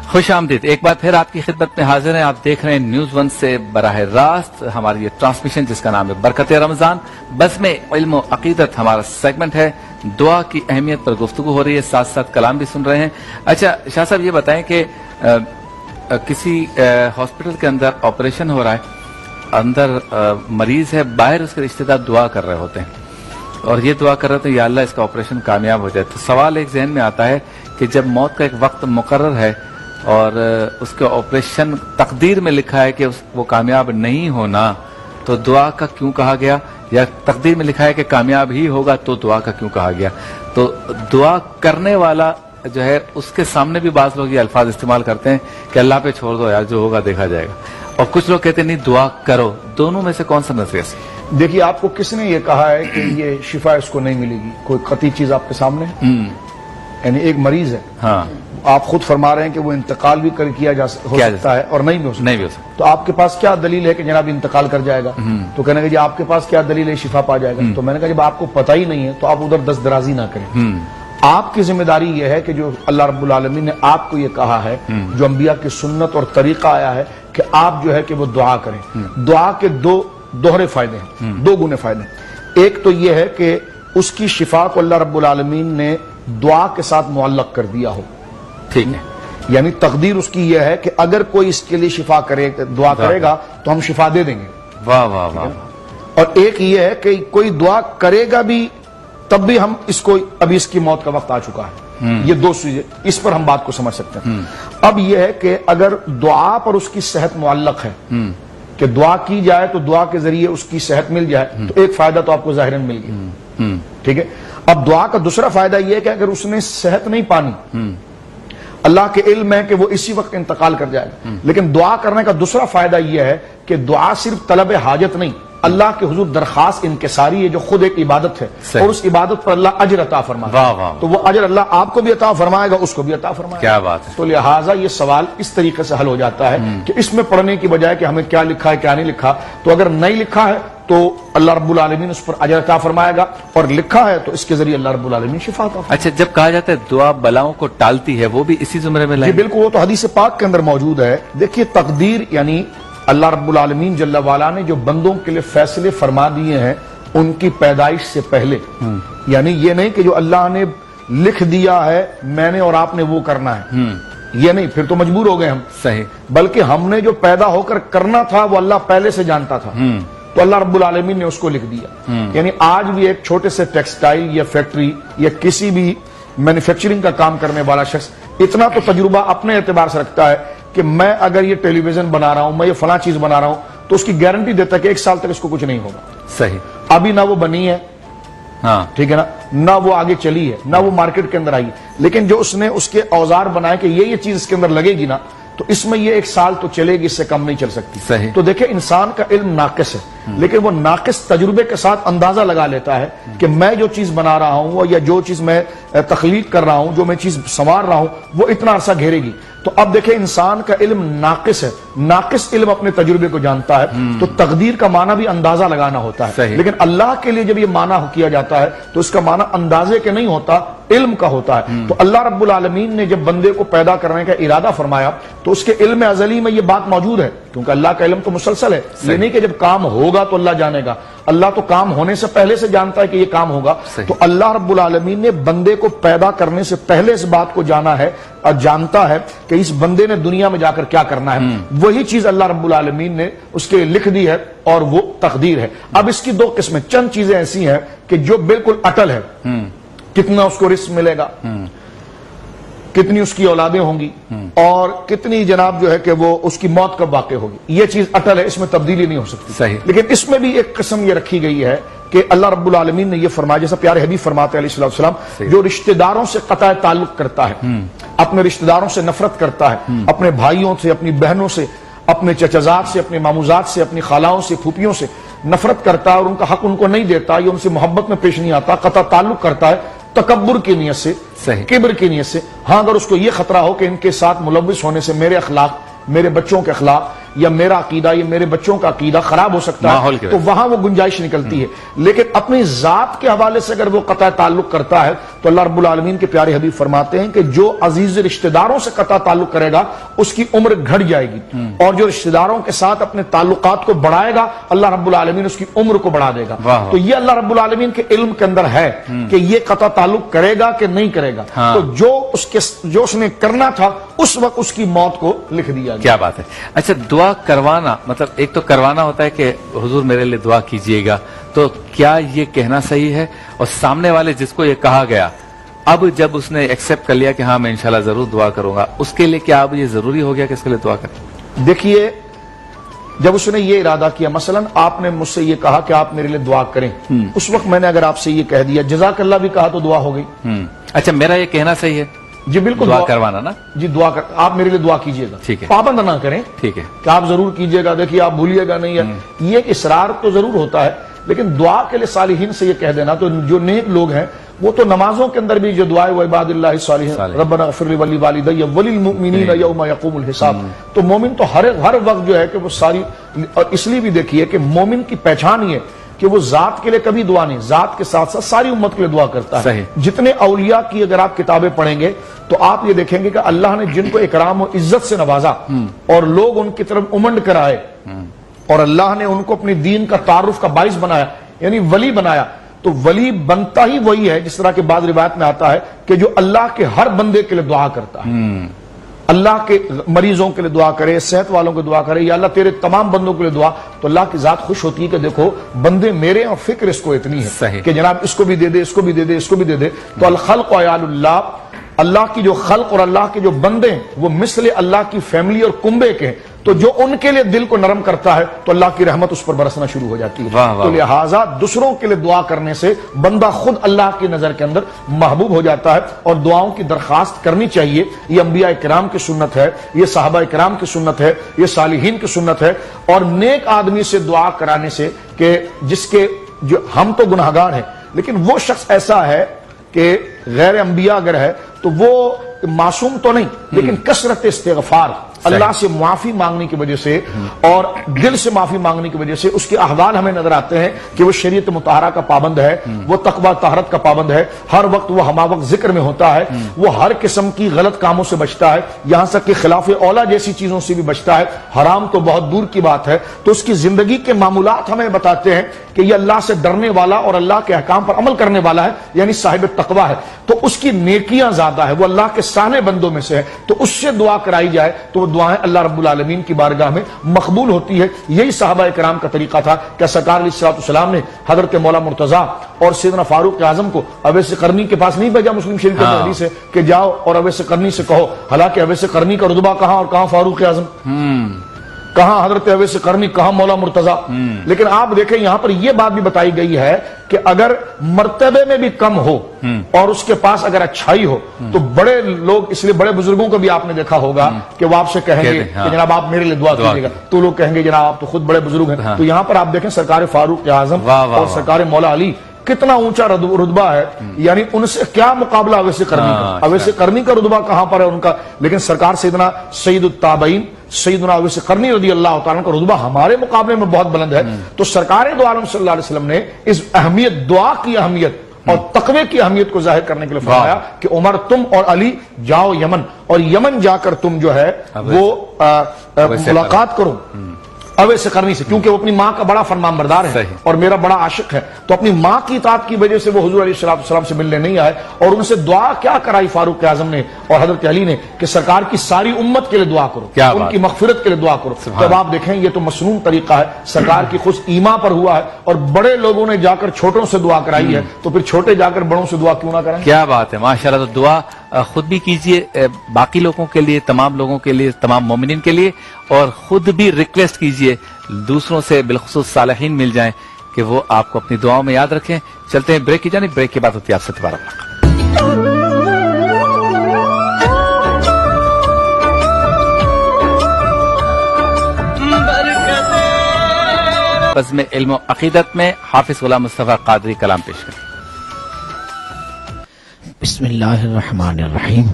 خوش آمدید، ایک بار پھر آپ کی خدمت میں حاضر ہیں۔ آپ دیکھ رہے ہیں نیوز ون سے براہ راست ہماری یہ ٹرانسمیشن جس کا نام ہے برکت رمضان۔ بزم علم و عقیدت ہمارا سیگمنٹ ہے، دعا کی اہمیت پر گفتگو ہو رہی ہے، ساتھ ساتھ کلام بھی سن رہے ہیں۔ اچھا شاہ صاحب یہ بتائیں کہ کسی ہاسپٹل کے اندر آپریشن ہو رہا ہے، اندر مریض ہے، باہر اس کے رشتہ دار دعا کر رہے ہوتے ہیں اور یہ دعا کر رہے تھے یا اللہ اس کا آپریشن کامیاب ہو جائے، تو سوال ایک ذہن میں آتا ہے کہ جب موت کا ایک وقت مقرر ہے اور اس کا آپریشن تقدیر میں لکھا ہے کہ وہ کامیاب نہیں ہونا، تو دعا کا کیوں کہا گیا؟ یا تقدیر میں لکھا ہے کہ کامیاب ہی ہوگا تو دعا کا کیوں کہا گیا؟ تو دعا کرنے والا جو ہے اس کے سامنے بھی بعض لوگ یہ الفاظ استعمال کرتے ہیں کہ اللہ پہ چھوڑ دو یار، جو ہوگا دیکھا جائے گا، اور کچھ لوگ کہتے ہیں نہیں دعا کرو۔ دونوں میں سے کون سا نظریہ ہے؟ دیکھیے آپ کو کس نے یہ کہا ہے کہ یہ شفا اس کو نہیں ملے گی؟ کوئی قطعی چیز آپ کے سامنے ہے؟ یعنی ایک مریض ہے، ہاں آپ خود فرما رہے ہیں کہ وہ انتقال بھی کیا جا سکتا ہے اور نہیں بھی ہو سکتا، تو آپ کے پاس کیا دلیل ہے کہ جناب انتقال کر جائے گا؟ تو کہنے گا جی آپ کے پاس کیا دلیل ہے شفا پا جائے گا؟ تو میں نے کہا جب آپ کو پتہ ہی نہیں ہے تو آپ ادھر دست درازی نہ کریں۔ آپ کی ذمہ داری یہ ہے کہ جو اللہ رب العالمین نے آپ کو یہ کہا ہے، جو انبیاء کی سنت اور طریقہ آیا ہے کہ آپ جو ہے کہ وہ دعا کریں۔ دعا کے دو دوہرے فائدے ہیں، دو گنے فائدے ہیں۔ ایک تو یہ ہے کہ اس کی شفا کو اللہ رب العالمین نے دعا کے ساتھ معلق کر دیا ہو، ٹھیک ہے، یعنی تقدیر اس کی یہ ہے کہ اگر کوئی اس کے لیے شفا کرے دعا کرے گا تو ہم شفا دے دیں گے۔ واہ واہ واہ۔ اور ایک یہ ہے کہ کوئی دعا کرے گا بھی تب بھی ہم اس کو ابھی اس کی موت کا وقت آ چکا ہے، یہ دو چیزیں اس پر ہم بات کو سمجھ سکتے ہیں۔ اب یہ ہے کہ اگر دعا پر اس کی صحت معلق ہے کہ دعا کی جائے تو دعا کے ذریعے اس کی صحت مل جائے، تو ایک فائدہ تو آپ کو ظاہراً مل گیا، ٹھیک ہے۔ اب دعا کا دوسرا فائدہ یہ ہے کہ اگر اس نے صحت نہیں پانی، اللہ کے علم ہے کہ وہ اسی وقت انتقال کر جائے گا، لیکن دعا کرنے کا دوسرا فائدہ یہ ہے کہ دعا صرف طلب حاجت نہیں، اللہ کے حضور درخواست انکساری ہے جو خود ایک عبادت ہے، اور اس عبادت پر اللہ اجر عطا فرمائے، تو وہ اجر اللہ آپ کو بھی عطا فرمائے گا، اس کو بھی عطا فرمائے گا۔ کیا بات ہے۔ تو لہٰذا یہ سوال اس طریقے سے حل ہو جاتا ہے کہ اس میں پڑھنے کی بجائے کہ ہمیں کیا لکھا ہے کیا نہیں لکھا، تو اگر نہیں لکھا ہے تو اللہ رب العالمین اس پر اجر عطا فرمائے گا، اور لکھا ہے تو اس کے ذریعے اللہ رب العالمین شفا عطا فرمائے گا۔ اچھا جب کہا جاتا ہے دعا بلاؤں کو ٹالتی ہے، وہ بھی اسی زمرے میں لائیں؟ جی بالکل، وہ تو حدیث پاک کے اندر موجود ہے۔ دیکھیے تقدیر یعنی اللہ رب العالمین جل وعلا نے جو بندوں کے لیے فیصلے فرما دیے ہیں ان کی پیدائش سے پہلے، یعنی یہ نہیں کہ جو اللہ نے لکھ دیا ہے میں نے اور آپ نے وہ کرنا ہے، یہ نہیں، پھر تو مجبور ہو گئے ہم، صحیح، بلکہ ہم نے جو پیدا ہو کر کرنا تھا وہ اللہ پہلے سے جانتا تھا، تو اللہ رب العالمین نے اس کو لکھ دیا۔ یعنی آج بھی ایک چھوٹے سے ٹیکسٹائل یا فیکٹری یا کسی بھی مینوفیکچرنگ کا کام کرنے والا شخص اتنا تو تجربہ اپنے اعتبار سے رکھتا ہے کہ میں اگر یہ ٹیلی ویژن بنا رہا ہوں، میں یہ فلاں چیز بنا رہا ہوں، تو اس کی گارنٹی دیتا ہے کہ 1 سال تک اس کو کچھ نہیں ہوگا۔ صحیح، ابھی نہ وہ بنی ہے، ہاں ٹھیک ہے نا، نہ وہ آگے چلی ہے، نہ وہ مارکیٹ کے اندر آئی ہے، لیکن جو اس نے اس کے اوزار بنائے کہ یہ چیز اس کے اندر لگے گی نا، تو اس میں یہ 1 سال تو چلے گی، اس سے کم نہیں چل سکتی۔ صحیح۔ تو دیکھیں انسان کا علم ناقص ہے، لیکن وہ ناقص تجربے کے ساتھ اندازہ لگا لیتا ہے کہ میں جو چیز بنا رہا ہوں یا جو چیز میں تخلیق کر رہا ہوں، جو میں چیز سنوار رہا ہوں، وہ اتنا عرصہ گھیرے گی۔ تو اب دیکھیں انسان کا علم ناقص ہے، ناقص علم اپنے تجربے کو جانتا ہے، تو تقدیر کا معنی بھی اندازہ لگانا ہوتا ہے، لیکن اللہ کے لیے جب یہ معنی کیا جاتا ہے تو اس کا معنی اندازے کے نہیں ہوتا، علم کا ہوتا ہے۔ تو اللہ رب العالمین نے جب بندے کو پیدا کرنے کا ارادہ فرمایا تو اس کے علم ازلی میں یہ بات موجود ہے، کیونکہ اللہ کا علم تو مسلسل ہے، یہ نہیں کہ جب کام ہوگا تو اللہ جانے گا، اللہ تو کام ہونے سے پہلے سے جانتا ہے کہ یہ کام ہوگا۔ تو اللہ رب العالمین نے بندے کو پیدا کرنے سے پہلے اس بات کو جانا ہے اور جانتا ہے کہ اس بندے نے دنیا میں جا کر کیا کرنا ہے، وہی چیز اللہ رب العالمین نے اس کے لکھ دی ہے، اور وہ تقدیر ہے۔ اب اس کی 2 قسمیں، چند چیزیں ایسی ہیں کہ جو بالکل اٹل ہے، کتنا اس کو رزق ملے گا، کتنی اس کی اولادیں ہوں گی، اور کتنی جناب جو ہے کہ وہ اس کی موت کب واقع ہوگی، یہ چیز اٹل ہے، اس میں تبدیلی نہیں ہو سکتی۔ صحیح۔ لیکن اس میں بھی ایک قسم یہ رکھی گئی ہے کہ اللہ رب العالمین نے یہ فرمایا، جیسا پیارے حبیب فرماتے ہیں علیہ السلام، جو رشتہ داروں سے قطع تعلق کرتا ہے، اپنے رشتہ داروں سے نفرت کرتا ہے، اپنے بھائیوں سے، اپنی بہنوں سے، اپنے چچزاد سے، اپنے ماموزاد سے، اپنی خالاؤں سے، پھوپھیوں سے نفرت کرتا ہے اور ان کا حق ان کو نہیں دیتا، یا ان سے محبت میں پیش نہیں آتا، قطع تعلق کرتا ہے تکبر کی نیت سے، کبر کی نیت سے، ہاں اگر اس کو یہ خطرہ ہو کہ ان کے ساتھ ملوث ہونے سے میرے اخلاق، میرے بچوں کے اخلاق، یا میرا عقیدہ یا میرے بچوں کا عقیدہ خراب ہو سکتا ہے، تو وہاں وہ گنجائش نکلتی ہے۔ لیکن اپنی ذات کے حوالے سے اگر وہ قطع تعلق کرتا ہے تو اللہ رب العالمین کے پیارے حبیب فرماتے ہیں کہ جو عزیز رشتہ داروں سے قطع تعلق کرے گا اس کی عمر گھٹ جائے گی، اور جو رشتہ داروں کے ساتھ اپنے تعلقات کو بڑھائے گا اللہ رب العالمین اس کی عمر کو بڑھا دے گا۔ تو یہ اللہ رب العالمین کے علم کے اندر ہے کہ یہ قطع تعلق کرے گا کہ نہیں کرے گا، تو جو اس نے کرنا تھا اس وقت اس کی موت کو لکھ دیا گیا۔ کیا بات ہے۔ اچھا، دعا کروانا، مطلب ایک تو کروانا ہوتا ہے کہ حضور میرے لیے دعا کیجئے گا، تو کیا یہ کہنا صحیح ہے؟ اور سامنے والے جس کو یہ کہا گیا، اب جب اس نے ایکسپٹ کر لیا کہ ہاں میں انشاءاللہ ضرور دعا کروں گا، اس کے لیے کیا اب یہ ضروری ہو گیا کہ اس کے لیے دعا کریں؟ دیکھیے، جب اس نے یہ ارادہ کیا، مثلا آپ نے مجھ سے یہ کہا کہ آپ میرے لیے دعا کریں، اس وقت میں نے اگر آپ سے یہ کہہ دیا جزاک اللہ بھی کہا تو دعا ہو گئی۔ اچھا، میرا یہ کہنا صحیح ہے؟ جی بالکل، دعا کروانا نا؟ جی دعا کر، آپ میرے لیے دعا کیجئے گا، ٹھیک ہے، پابند نہ کریں، ٹھیک ہے کہ آپ ضرور کیجئے گا، دیکھیے آپ بھولیے گا نہیں ہے، یہ ایک اصرار تو ضرور ہوتا ہے، لیکن دعا کے لیے صالحین سے یہ کہہ دینا، تو جو نیک لوگ ہیں وہ تو نمازوں کے اندر بھی جو دعائے و عباد اللہ الصالحین ربنا اغفر لی ولوالدی وللمؤمنین یوم یقوم الحساب، تو مومن تو ہر وقت جو ہے کہ وہ ساری، اور اس لیے بھی دیکھیے کہ مومن کی پہچان یہ کہ وہ ذات کے لیے کبھی دعا نہیں، ذات کے ساتھ ساتھ ساری امت کے لیے دعا کرتا ہے۔ جتنے اولیاء کی اگر آپ کتابیں پڑھیں گے تو آپ یہ دیکھیں گے کہ اللہ نے جن کو اکرام و عزت سے نوازا اور لوگ ان کی طرف امنڈ کرائے، اور اللہ نے ان کو اپنی دین کا تعارف کا باعث بنایا، یعنی ولی بنایا، تو ولی بنتا ہی وہی ہے جس طرح کے بعض روایت میں آتا ہے کہ جو اللہ کے ہر بندے کے لیے دعا کرتا ہے، اللہ کے مریضوں کے لیے دعا کرے، صحت والوں کو دعا کرے، یا اللہ تیرے تمام بندوں کے لیے دعا، تو اللہ کی ذات خوش ہوتی ہے کہ دیکھو بندے میرے، اور فکر اس کو اتنی ہے کہ جناب اس کو بھی دے دے، اس کو بھی دے دے، اس کو بھی دے دے۔ تو الخلق عیال اللہ، اللہ کی جو خلق اور اللہ کے جو بندے وہ مثل اللہ کی فیملی اور کنبے کے، تو جو ان کے لیے دل کو نرم کرتا ہے تو اللہ کی رحمت اس پر برسنا شروع ہو جاتی ہے۔ تو لہٰذا دوسروں کے لیے دعا کرنے سے بندہ خود اللہ کی نظر کے اندر محبوب ہو جاتا ہے، اور دعاؤں کی درخواست کرنی چاہیے۔ یہ انبیاء کرام کی سنت ہے، یہ صحابہ کرام کی سنت ہے، یہ صالحین کی سنت ہے، اور نیک آدمی سے دعا کرانے سے کہ جس کے جو ہم تو گناہگار ہیں، لیکن وہ شخص ایسا ہے کہ غیر انبیاء اگر ہے تو وہ معصوم تو نہیں، لیکن کثرت استغفار، اللہ سے معافی مانگنے کی وجہ سے اور دل سے معافی مانگنے کی وجہ سے اس کے احوال ہمیں نظر آتے ہیں کہ وہ شریعت مطہرہ کا پابند ہے، وہ تقوی طہارت کا پابند ہے، ہر وقت وہ ہمہ وقت ذکر میں ہوتا ہے، وہ ہر قسم کی غلط کاموں سے بچتا ہے، یہاں تک کہ خلاف اولا جیسی چیزوں سے بھی بچتا ہے، حرام تو بہت دور کی بات ہے۔ تو اس کی زندگی کے معمولات ہمیں بتاتے ہیں کہ یہ اللہ سے ڈرنے والا اور اللہ کے احکام پر عمل کرنے والا ہے، یعنی صاحب تقوی ہے، تو اس کی نیکیاں زیادہ ہے، وہ اللہ کے سانے بندوں میں سے ہے، تو اس سے دعا کرائی جائے تو وہ دعائیں اللہ رب العالمین کی بارگاہ میں مقبول ہوتی ہے۔ یہی صحابہ کرام کا طریقہ تھا کہ سرکار علیہ السلام نے حضرت مولا مرتضیٰ اور سیدنا فاروق اعظم کو اویس قرنی کے پاس نہیں بھیجا، مسلم شریف کے حدیث ہے کہ جاؤ اور اویس قرنی سے کہو، حالانکہ اویس قرنی کا رتبہ کہاں اور کہاں فاروق اعظم، کہاں حضرت اویس قرنی، کہاں مولا مرتضیٰ۔ لیکن آپ دیکھیں یہاں پر یہ بات بھی بتائی گئی ہے کہ اگر مرتبے میں بھی کم ہو اور اس کے پاس اگر اچھائی ہو تو بڑے لوگ، اس لیے بڑے بزرگوں کو بھی آپ نے دیکھا ہوگا کہ وہ آپ سے کہیں گے کہ جناب آپ میرے لیے دعا کیجیے گا، تو لوگ کہیں گے جناب آپ تو خود بڑے بزرگ ہیں۔ تو یہاں پر آپ دیکھیں سرکار فاروق اعظم اور سرکار مولا علی کتنا اونچا رتبہ ہے، یعنی ان سے کیا مقابلہ اویس قرنی کا، اویس قرنی کا رتبہ کہاں پر ہے ان کا، لیکن سرکار سیدنا سید التابعین سیدنا اویس قرنی رضی اللہ تعالیٰ کا رتبہ ہمارے مقابلے میں بہت بلند ہے۔ تو سرکار دو عالم صلی اللہ علیہ وسلم نے اس اہمیت، دعا کی اہمیت اور تقوی کی اہمیت کو ظاہر کرنے کے لیے فرمایا کہ عمر تم اور علی جاؤ یمن، اور یمن جا کر تم جو ہے وہ ملاقات کرو اویس قرنی سے، کیونکہ وہ اپنی ماں کا بڑا فرمان بردار ہے اور میرا بڑا عاشق ہے، تو اپنی ماں کی اطاعت کی وجہ سے وہ حضور علیہ السلام سے ملنے نہیں آئے، اور ان سے دعا کیا کرائی فاروق اعظم نے اور حضرت علی نے کہ سرکار کی ساری امت کے لیے دعا کرو، ان کی مغفرت کے لیے دعا کرو۔ جب آپ دیکھیں یہ تو مسنون طریقہ ہے، سرکار کی خود ایما پر ہوا ہے، اور بڑے لوگوں نے جا کر چھوٹوں سے دعا کرائی ہے، تو پھر چھوٹے جا کر بڑوں سے دعا کیوں نہ کریں؟ کیا بات ہے، ماشاءاللہ۔ تو دعا خود بھی کیجئے، باقی لوگوں کے لیے، تمام لوگوں کے لیے، تمام مومنین کے لیے، اور خود بھی ریکویسٹ کیجئے دوسروں سے، بالخصوص صالحین مل جائیں کہ وہ آپ کو اپنی دعاؤں میں یاد رکھیں۔ چلتے ہیں بریک کی جانب، بریک کے بعد ہوتی ہے آپ سے دوبارہ ملاقات۔ بزم علم و عقیدت میں حافظ غلام مصطفیٰ قادری کلام پیش کریں۔ بسم اللہ الرحمن الرحیم۔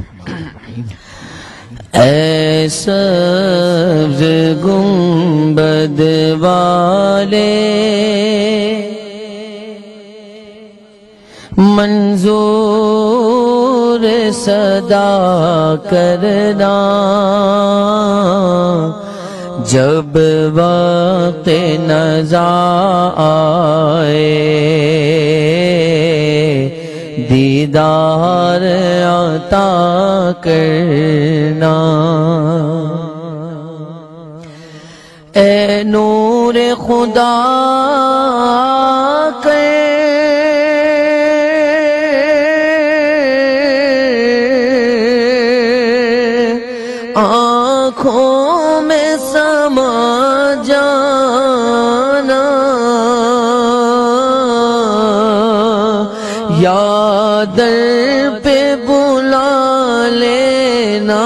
اے سبز گنبد والے منظور صدا کرنا، جب وقت نزا آئے دیدار عطا کرنا۔ اے نور خدا کے آنکھوں میں سما جانا، یا در پہ بلا لینا،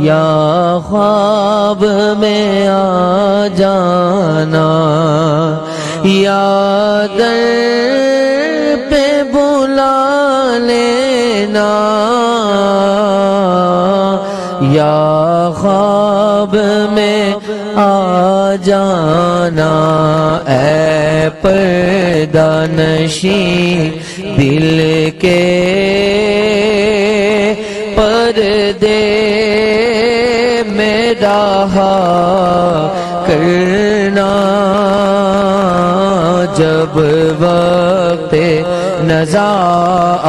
یا خواب میں آ جانا، یا در پہ بلا لینا، یا خواب میں آ جانا۔ اے پردہ نشین دل کے پردے میں رہا کرنا، جب وقت نزا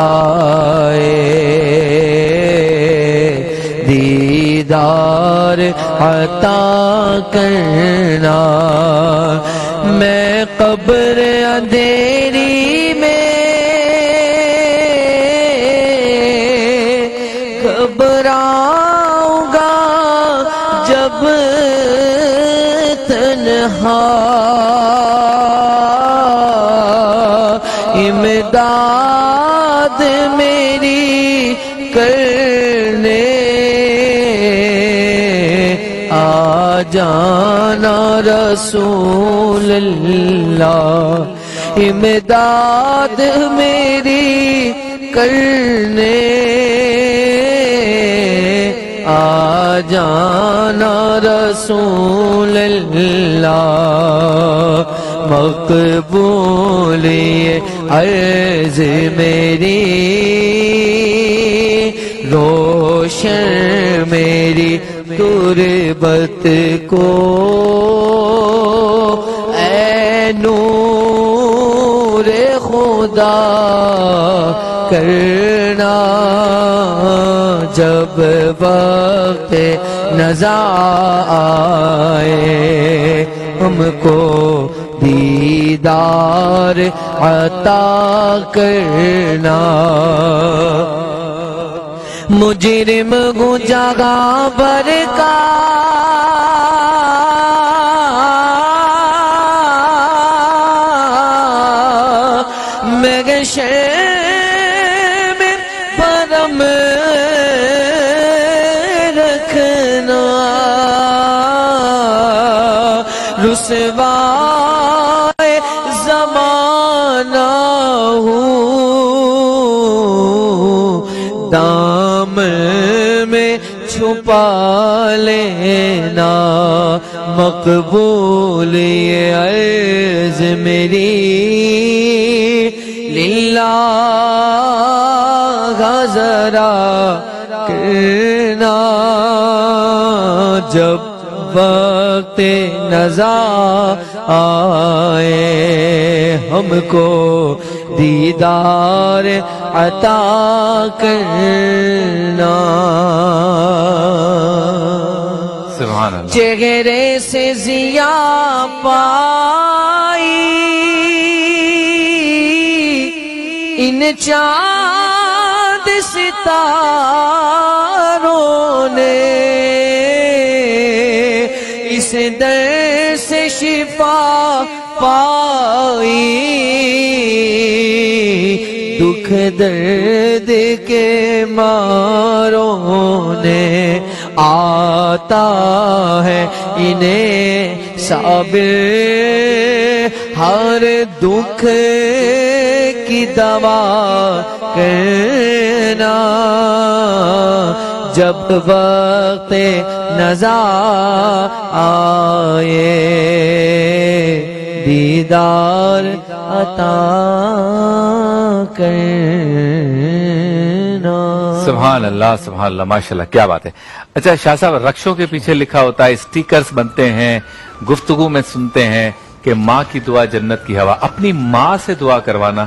آئے دیدار عطا کرنا۔ میں قبر اندھیری میں گھبراؤں گا جب تنہا، امداد میری کرنے آ جانا رسول اللہ، امداد میری کرنے آ جانا رسول اللہ۔ مقبول یہ عرض میری، روشن میری تربت کو، اے نور خدا کرنا، جب وقت نزا آئے ہم کو دیدار عطا کرنا۔ مجرم گنجگا برکا مگشے میں پرم رکھنا، رسوائے زمانہ ہوں، دامن میں چھپا لینا، مقبول یہ عرض میری للہ ذرا کرنا، جب وقت نزا آئے ہم کو دیدار عطا کرنا۔ سبحان اللہ۔ چہرے سے ضیا پائی ان چاند ستاروں نے، اس در سے شفا پائی، دکھ درد کے ماروں نے، آتا ہے انہیں صابر ہر دکھ کی دوا کرنا جب وقت نزا آئے دیدار عطا کرنا. سبحان اللہ سبحان اللہ ماشاءاللہ کیا بات ہے. اچھا شاہ صاحب رقصوں کے پیچھے لکھا ہوتا ہے اسٹیکرز بنتے ہیں گفتگو میں سنتے ہیں کہ ماں کی دعا جنت کی ہوا. اپنی ماں سے دعا کروانا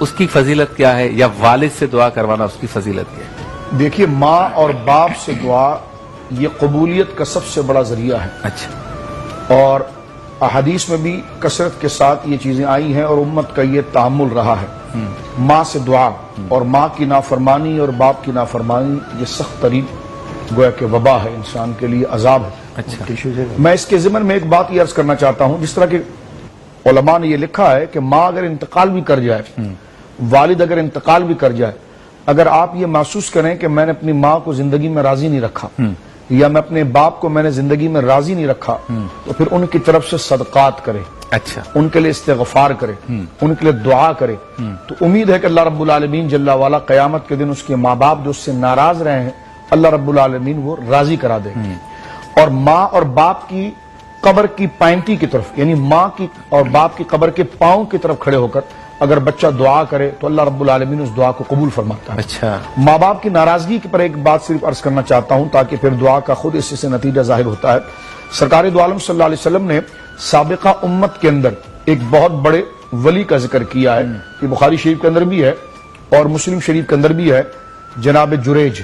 اس کی فضیلت کیا ہے یا والد سے دعا کروانا اس کی فضیلت کیا ہے؟ دیکھیے ماں اور باپ سے دعا یہ قبولیت کا سب سے بڑا ذریعہ ہے. اچھا. اور احادیث میں بھی کثرت کے ساتھ یہ چیزیں آئی ہیں اور امت کا یہ تعامل رہا ہے. ماں سے دعا اور ماں کی نافرمانی اور باپ کی نافرمانی یہ سخت ترین گویا کہ وبا ہے انسان کے لیے عذاب ہے. اچھا. میں اس کے ضمن میں ایک بات یہ عرض کرنا چاہتا ہوں جس طرح کہ علماء نے یہ لکھا ہے کہ ماں اگر انتقال بھی کر جائے والد اگر انتقال بھی کر جائے اگر آپ یہ محسوس کریں کہ میں نے اپنی ماں کو زندگی میں راضی نہیں رکھا یا میں اپنے باپ کو میں نے زندگی میں راضی نہیں رکھا تو پھر ان کی طرف سے صدقات کرے. اچھا. ان کے لیے استغفار کرے ان کے لیے دعا کرے تو امید ہے کہ اللہ رب العالمین جل وعلا قیامت کے دن اس کے ماں باپ جو اس سے ناراض رہے ہیں اللہ رب العالمین وہ راضی کرا دے. اور ماں اور باپ کی قبر کی پائنٹی کی طرف یعنی ماں کی اور باپ کی قبر کے پاؤں کی طرف کھڑے ہو کر اگر بچہ دعا کرے تو اللہ رب العالمین اس دعا کو قبول فرماتا ہے. اچھا. ماں باپ کی ناراضگی پر ایک بات صرف عرض کرنا چاہتا ہوں تاکہ پھر دعا کا خود اس سے نتیجہ ظاہر ہوتا ہے. سرکار دو عالم صلی اللہ علیہ وسلم نے سابقہ امت کے اندر ایک بہت بڑے ولی کا ذکر کیا ہے کہ بخاری شریف کے اندر بھی ہے اور مسلم شریف کے اندر بھی ہے جناب جریج.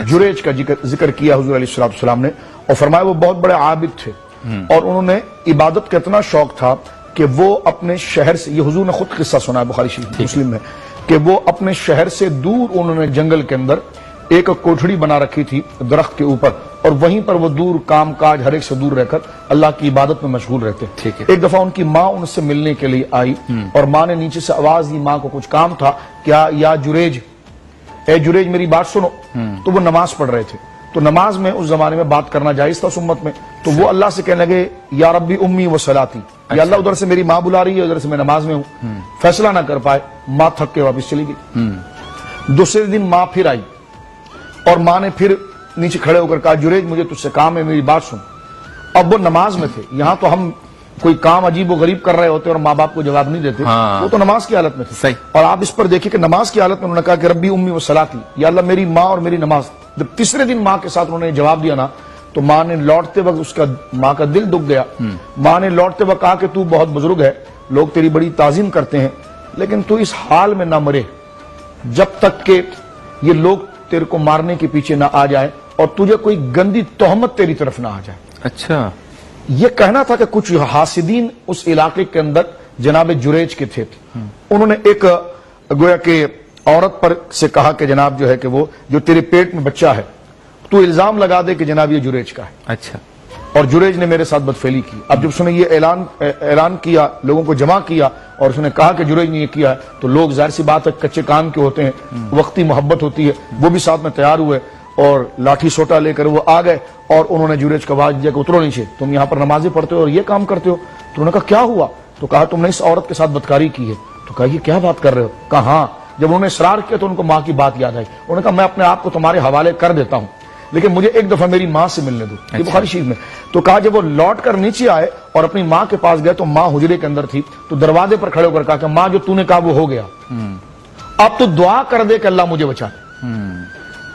جریج کا ذکر کیا حضور علیہ السلام نے اور فرمایا وہ بہت بڑے عابد تھے اور انہوں نے عبادت کا اتنا شوق تھا کہ وہ اپنے شہر سے یہ حضور نے خود قصہ سنا ہے بخاری شریف مسلم میں کہ وہ اپنے شہر سے دور انہوں نے جنگل کے اندر ایک کوٹھڑی بنا رکھی تھی درخت کے اوپر اور وہیں پر وہ دور کام کاج ہر ایک سے دور رہ کر اللہ کی عبادت میں مشغول رہتے. ایک دفعہ ان کی ماں ان سے ملنے کے لیے آئی اور ماں نے نیچے سے آواز دی ماں کو کچھ کام تھا کیا یا جریج اے جریج میری بات سنو. تو وہ نماز پڑھ رہے تھے تو نماز میں اس زمانے میں بات کرنا جائز تھا اس امت میں تو وہ اللہ سے کہنے لگے یا ربی امی و صلاتی یا اللہ ادھر سے میری ماں بلا رہی ہے ادھر سے میں نماز میں ہوں. فیصلہ نہ کر پائے ماں تھک کے واپس چلی گئی. دوسرے دن ماں پھر آئی اور ماں نے پھر نیچے کھڑے ہو کر کہا جریج مجھے تجھ سے کام ہے میری بات سن. اب وہ نماز میں تھے یہاں تو ہم کوئی کام عجیب و غریب کر رہے ہوتے اور ماں باپ کو جواب نہیں دیتے وہ تو نماز کی حالت میں تھے. اور آپ اس پر دیکھیں کہ نماز کی حالت میں انہوں نے کہا کہ ربی امی و صلاتی یا اللہ میری ماں اور میری نماز. جب تیسرے دن ماں کے ساتھ انہوں نے جواب دیا نا تو ماں نے لوٹتے وقت اس کا ماں کا دل دکھ گیا. ماں نے لوٹتے وقت کہا کہ تو بہت بزرگ ہے لوگ تیری بڑی تعظیم کرتے ہیں لیکن تو اس حال میں نہ مرے جب تک کہ یہ لوگ تیرے کو مارنے کے پیچھے نہ آ جائے اور تجھے کوئی گندی تہمت تیری طرف نہ آ جائے. اچھا. یہ کہنا تھا کہ کچھ حاسدین اس علاقے کے اندر جناب جریج کے تھے انہوں نے ایک گویا کہ عورت پر سے کہا کہ جناب جو ہے کہ وہ جو تیرے پیٹ میں بچہ ہے تو الزام لگا دے کہ جناب یہ جریج کا ہے. اچھا. اور جریج نے میرے ساتھ بدفعلی کی. اب جب اس نے یہ اعلان کیا لوگوں کو جمع کیا اور اس نے کہا کہ جریج نے یہ کیا ہے تو لوگ ظاہر سی بات ہے کچے کام کے ہوتے ہیں وقتی محبت ہوتی ہے وہ بھی ساتھ میں تیار ہوئے اور لاٹھی سوٹا لے کر وہ آ گئے اور انہوں نے جریج کا آواز دیا کہ اترو نیچے تم یہاں پر نمازیں پڑھتے ہو اور یہ کام کرتے ہو. تو انہوں نے کہا کیا ہوا تو کہا تم نے اس عورت کے ساتھ بدکاری کی ہے. تو کہا یہ کیا بات کر رہے ہو. کہا ہاں. جب انہوں نے اصرار کیا تو ان کو ماں کی بات یاد آئی. انہوں نے کہا میں اپنے آپ کو تمہارے حوالے کر دیتا ہوں لیکن مجھے ایک دفعہ میری ماں سے ملنے دو. یہ بخاری شریف میں. تو کہا جب وہ لوٹ کر نیچے آئے اور اپنی ماں کے پاس گئے تو ماں حجرے کے اندر تھی تو دروازے پر کھڑے ہو کر کہا کہ ماں جو تو نے کہا وہ ہو گیا اب تو دعا کر دے کہ اللہ مجھے بچائے.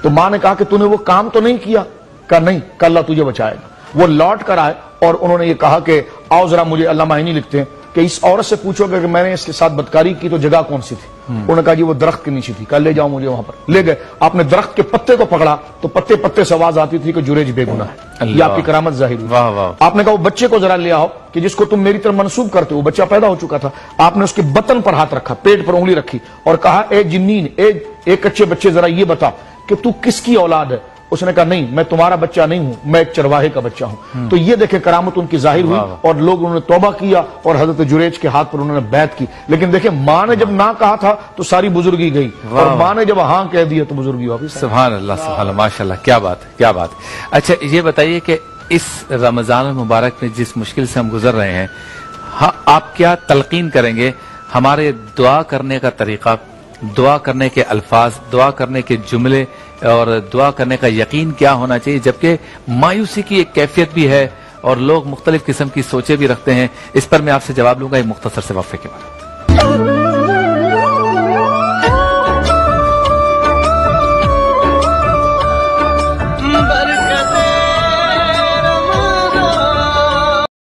تو ماں نے کہا کہ تو نے وہ کام تو نہیں کیا. کہا نہیں کہ اللہ تجھے بچائے گا. وہ لوٹ کر آئے اور انہوں نے یہ کہا کہ آؤ ذرا مجھے اللہ معنی لکھتے ہیں کہ اس عورت سے پوچھو کہ میں نے اس کے ساتھ بدکاری کی تو جگہ کون سی تھی. انہوں نے کہا جی وہ درخت کے نیچے تھی. کہا لے جاؤ مجھے وہاں پر. لے گئے. آپ نے درخت کے پتے کو پکڑا تو پتے پتے سے آواز آتی تھی کہ جریج بے گناہ ہے. یہ آپ کی کرامت ظاہر ہوئی. آپ نے کہا وہ بچے کو ذرا لے آؤ کہ جس کو تم میری طرف منسوب کرتے ہو. بچہ پیدا ہو چکا تھا. آپ نے اس کے بطن پر ہاتھ رکھا پیٹ پر انگلی رکھی اور کہا اے جنین اے کچے بچے ذرا یہ بتا کہ تو کس کی اولاد ہے. اس نے کہا نہیں میں تمہارا بچہ نہیں ہوں میں ایک چرواہے کا بچہ ہوں. تو یہ دیکھیں کرامت ان کی ظاہر ہوئی اور لوگ انہوں نے توبہ کیا اور حضرت جریج کے ہاتھ پر انہوں نے بیعت کی. لیکن دیکھیں ماں نے جب نہ کہا تھا تو ساری بزرگی گئی اور ماں نے جب ہاں کہہ دیا تو بزرگی واپس. سبحان اللہ سبحان اللہ ماشاءاللہ کیا بات ہے کیا بات ہے. اچھا یہ بتائیے کہ اس رمضان المبارک میں جس مشکل سے ہم گزر رہے ہیں ہاں آپ کیا تلقین کریں گے ہمارے دعا کرنے کا طریقہ، دعا کرنے کے الفاظ، دعا کرنے کے جملے اور دعا کرنے کا یقین کیا ہونا چاہیے، جبکہ مایوسی کی ایک کیفیت بھی ہے اور لوگ مختلف قسم کی سوچیں بھی رکھتے ہیں. اس پر میں آپ سے جواب لوں گا ایک مختصر سے وقفے کے بعد.